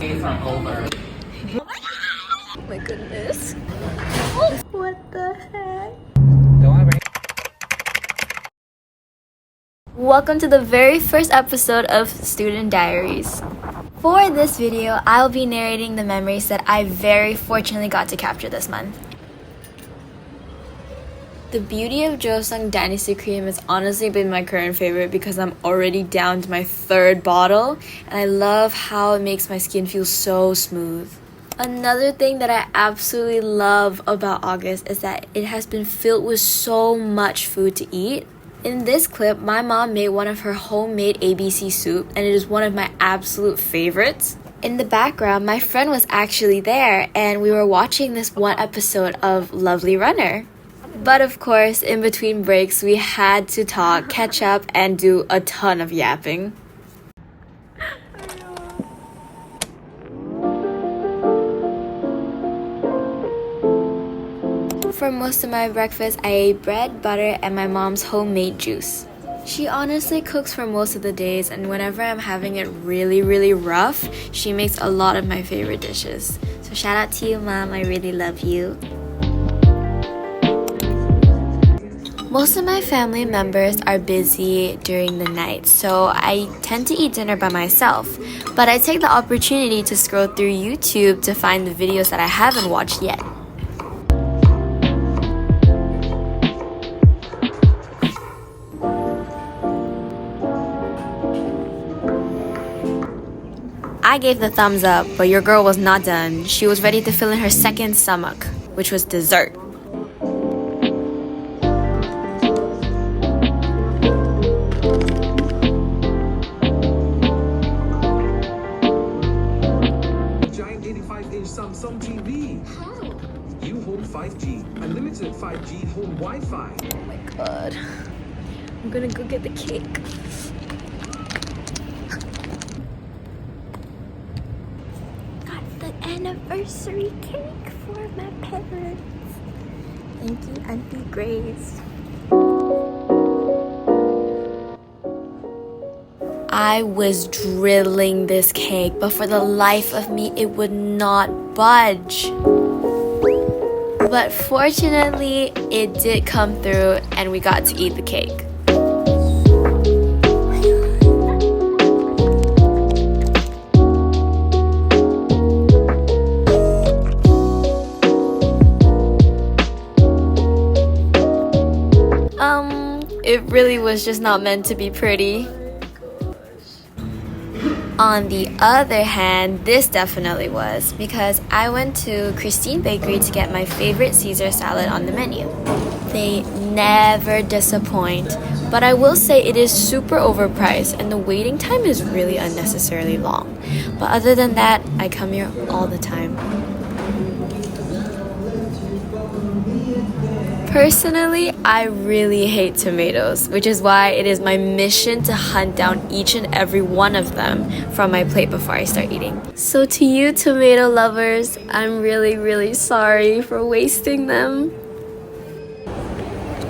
Oh my goodness. What the heck? Welcome to the very first episode of Student Diaries. For this video, I'll be narrating the memories that I very fortunately got to capture this month. The beauty of Joseon Dynasty Cream has honestly been my current favorite because I'm already down to my third bottle and I love how it makes my skin feel so smooth. Another thing that I absolutely love about August is that it has been filled with so much food to eat. In this clip, my mom made one of her homemade ABC soup and it is one of my absolute favorites. In the background, my friend was actually there and we were watching this one episode of Lovely Runner. But of course, in between breaks, we had to talk, catch up, and do a ton of yapping. For most of my breakfast, I ate bread, butter, and my mom's homemade juice. She honestly cooks for most of the days, and whenever I'm having it really rough, she makes a lot of my favorite dishes. So shout out to you, Mom, I really love you. Most of my family members are busy during the night, so I tend to eat dinner by myself. But I take the opportunity to scroll through YouTube to find the videos that I haven't watched yet. I gave the thumbs up, but your girl was not done. She was ready to fill in her second stomach, which was dessert. Samsung TV. How? You home 5G, unlimited 5G home Wi-Fi. Oh my god. I'm gonna go get the cake. Got the anniversary cake for my parents. Thank you, Auntie Grace. I was drilling this cake, but for the life of me, it would not budge. But fortunately, it did come through and we got to eat the cake. It really was just not meant to be pretty. On the other hand, this definitely was, because I went to Christine Bakery to get my favorite Caesar salad on the menu. They never disappoint, but I will say it is super overpriced and the waiting time is really unnecessarily long. But other than that, I come here all the time. Personally, I really hate tomatoes, which is why it is my mission to hunt down each and every one of them from my plate before I start eating. So to you tomato lovers, I'm really sorry for wasting them.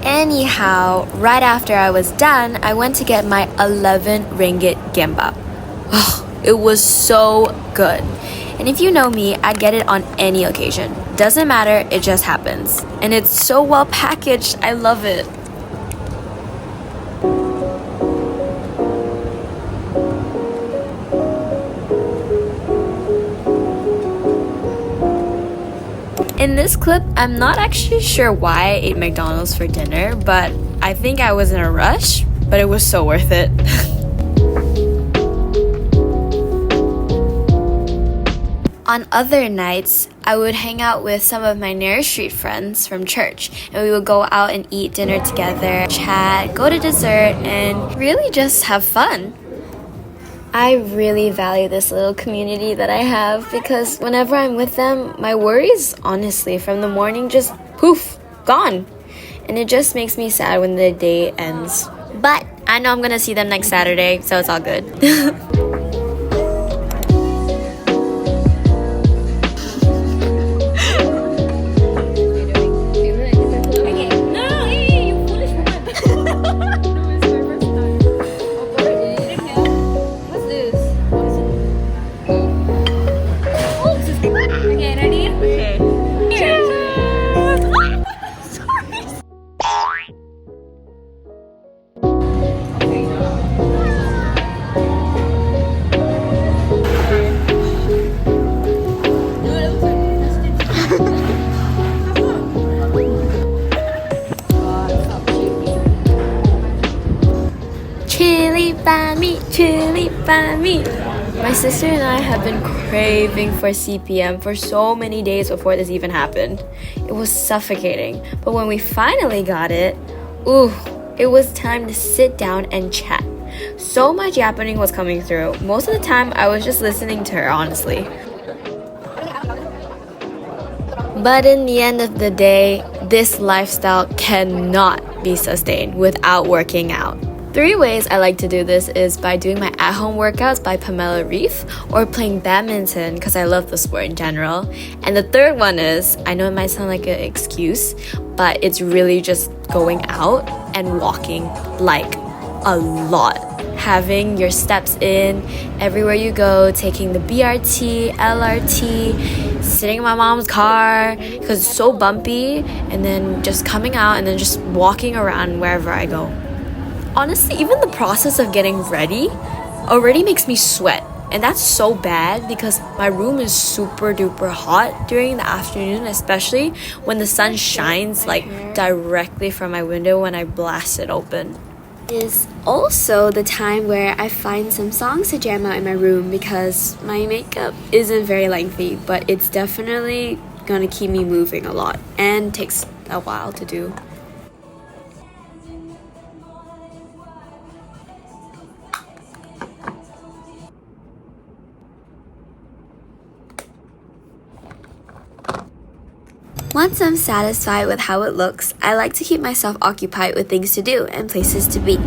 Anyhow, right after I was done, I went to get my 11 ringgit gimbap. Oh, it was so good. And if you know me, I get it on any occasion. Doesn't matter, it just happens. And it's so well packaged, I love it. In this clip, I'm not actually sure why I ate McDonald's for dinner, but I think I was in a rush, but it was so worth it. On other nights, I would hang out with some of my Nair Street friends from church, and we would go out and eat dinner together, chat, go to dessert, and really just have fun. I really value this little community that I have because whenever I'm with them, my worries, honestly, from the morning just poof, gone. And it just makes me sad when the day ends. But I know I'm gonna see them next Saturday, so it's all good. chili by me. My sister and I have been craving for CPM for so many days before this even happened. It was suffocating, but when we finally got it, ooh, it was time to sit down and chat. So much yappening was coming through. Most of the time, I was just listening to her, honestly. But in the end of the day, this lifestyle cannot be sustained without working out. 3 ways I like to do this is by doing my at-home workouts by Pamela Reif or playing badminton because I love the sport in general. And the third one is, I know it might sound like an excuse, but it's really just going out and walking like a lot. Having your steps in everywhere you go, taking the BRT, LRT, sitting in my mom's car because it's so bumpy, and then just coming out and then just walking around wherever I go. Honestly, even the process of getting ready already makes me sweat. And that's so bad because my room is super duper hot during the afternoon, especially when the sun shines like directly from my window when I blast it open. Is also the time where I find some songs to jam out in my room because my makeup isn't very lengthy, but it's definitely gonna keep me moving a lot and takes a while to do. Once I'm satisfied with how it looks, I like to keep myself occupied with things to do and places to be.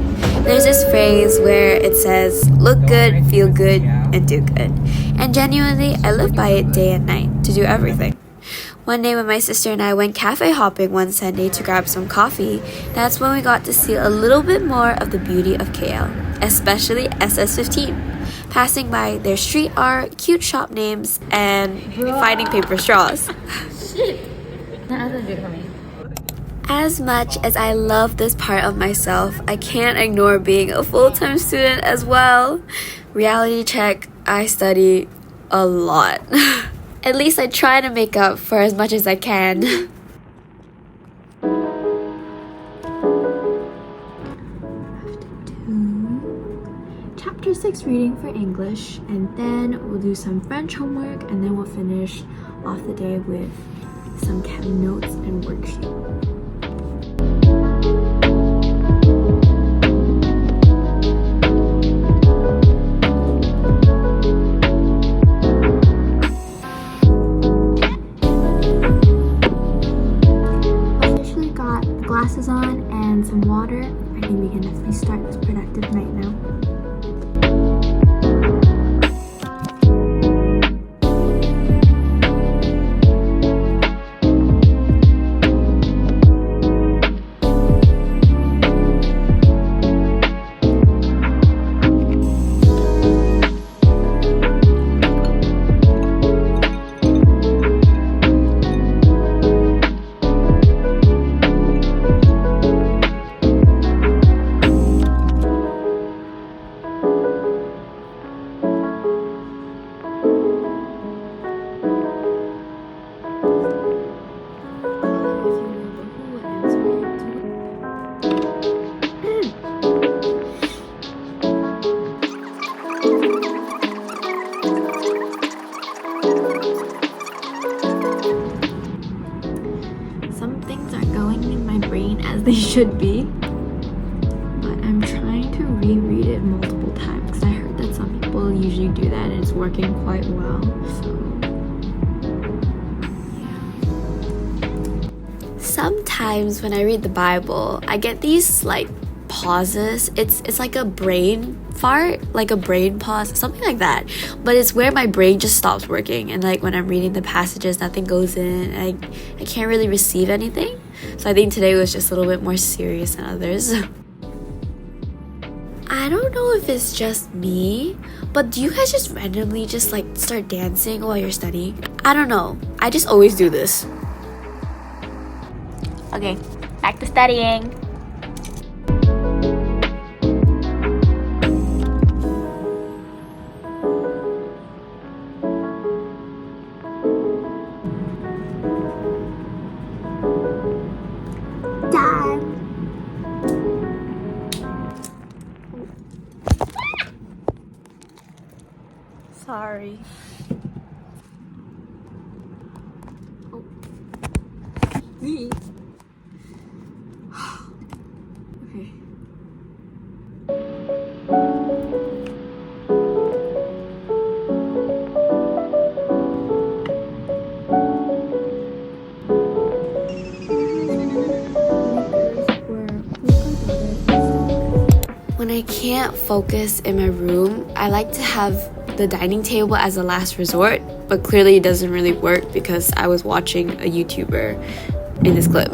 There's this phrase where it says, look good, feel good, and do good. And genuinely, I live by it day and night to do everything. One day when my sister and I went cafe hopping one Sunday to grab some coffee, that's when we got to see a little bit more of the beauty of KL, especially SS15. Passing by their street art, cute shop names, and finding paper straws. As much as I love this part of myself, I can't ignore being a full-time student as well. Reality check, I study a lot. At least I try to make up for as much as I can. Chapter 6 reading for English, and then we'll do some French homework, and then we'll finish off the day with some notes and worksheet. Officially got the glasses on and some water. I think we can definitely start this productive night now. Some things aren't going in my brain as they should be, but I'm trying to reread it multiple times because I heard that some people usually do that and it's working quite well. So yeah. Sometimes when I read the Bible, I get these like pauses. It's like a brain fart, like a brain pause, something like that, but it's where my brain just stops working, and like when I'm reading the passages, nothing goes in. I can't really receive anything, so I think today was just a little bit more serious than others. I don't know if it's just me, but do you guys just randomly just like start dancing while you're studying? I don't know, I just always do this. Okay, back to studying. sorry. Me. Okay. When I can't focus in my room, I like to have the dining table as a last resort, but clearly it doesn't really work because I was watching a YouTuber in this clip.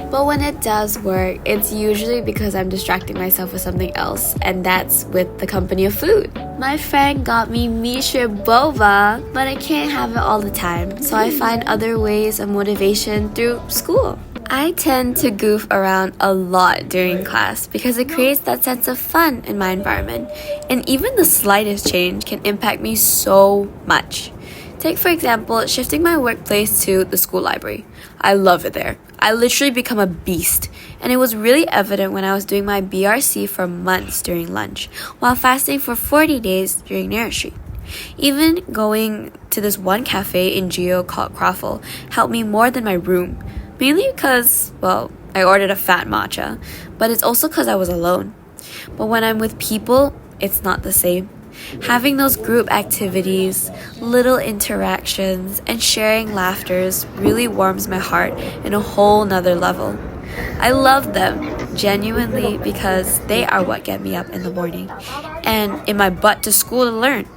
But when it does work, it's usually because I'm distracting myself with something else, and that's with the company of food. My friend got me Misha boba, but I can't have it all the time, so I find other ways of motivation through school. I tend to goof around a lot during class because it creates that sense of fun in my environment, and even the slightest change can impact me so much. Take for example, shifting my workplace to the school library. I love it there. I literally become a beast, and it was really evident when I was doing my BRC for months during lunch, while fasting for 40 days during nursery. Even going to this one cafe in Geo called Croffle helped me more than my room, mainly because, well, I ordered a fat matcha, but it's also because I was alone. But when I'm with people, it's not the same. Having those group activities, little interactions, and sharing laughters really warms my heart in a whole nother level. I love them, genuinely, because they are what get me up in the morning and in my butt to school to learn.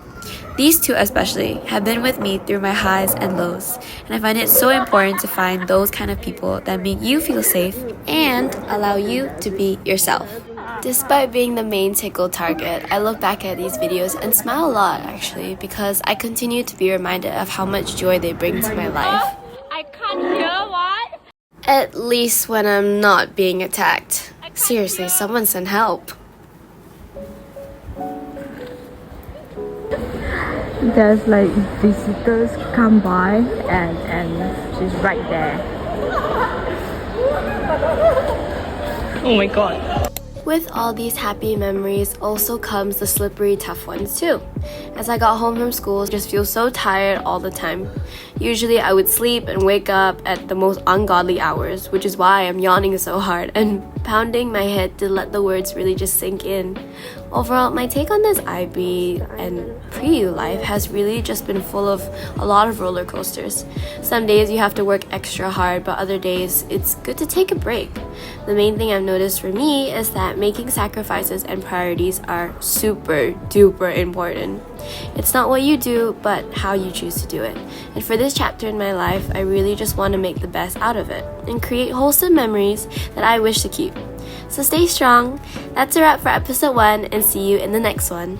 These two especially have been with me through my highs and lows, and I find it so important to find those kind of people that make you feel safe and allow you to be yourself. Despite being the main tickle target, I look back at these videos and smile a lot actually because I continue to be reminded of how much joy they bring to my life. I can't hear what? At least when I'm not being attacked. Seriously, someone send help. There's like visitors come by and she's right there. Oh my god. With all these happy memories also comes the slippery tough ones too. As I got home from school, I just feel so tired all the time. Usually I would sleep and wake up at the most ungodly hours, which is why I'm yawning so hard and pounding my head to let the words really just sink in. Overall, my take on this IB and pre-U life has really just been full of a lot of roller coasters. Some days you have to work extra hard, but other days it's good to take a break. The main thing I've noticed for me is that making sacrifices and priorities are super duper important. It's not what you do, but how you choose to do it. And for this chapter in my life, I really just want to make the best out of it and create wholesome memories that I wish to keep. So stay strong. That's a wrap for episode 1, and see you in the next one.